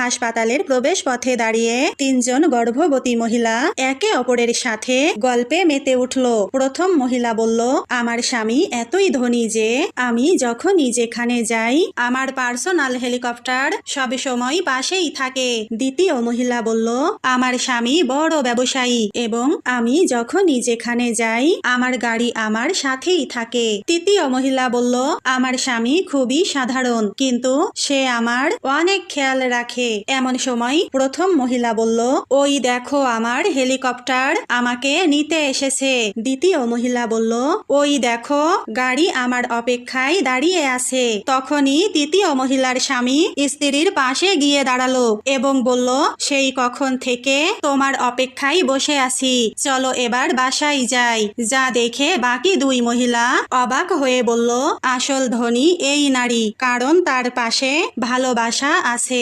হাসপাতালের প্রবেশ পথে দাঁড়িয়ে তিনজন গর্ভবতী মহিলা একে অপরের সাথে গল্পে মেতে উঠল। প্রথম মহিলা বলল, আমার স্বামী এতই ধনী যে আমি যখনই যেখানে যাই আমার পার্সোনাল হেলিকপ্টার সব সময় পাশেই থাকে। দ্বিতীয় মহিলা বলল, আমার স্বামী বড় ব্যবসায়ী এবং আমি যখনই যেখানে যাই আমার গাড়ি আমার সাথেই থাকে। তৃতীয় মহিলা বলল, আমার স্বামী খুবই সাধারণ কিন্তু সে আমার অনেক খেয়াল রাখে। এমন সময় প্রথম মহিলা বলল, ওই দেখো আমার হেলিকপ্টার আমাকে নিতে এসেছে। দ্বিতীয় মহিলা বলল, ওই দেখো গাড়ি আমার অপেক্ষায় দাঁড়িয়ে আছে। তখনই তৃতীয় মহিলার স্বামী স্ত্রীর পাশে গিয়ে দাঁড়ালো এবং বলল, সেই কখন থেকে তোমার অপেক্ষায় বসে আছি, চলো এবার বাসায় যাই। যা দেখে বাকি দুই মহিলা অবাক হয়ে বলল, আসল ধনী এই নারী, কারণ তার পাশে ভালোবাসা আছে।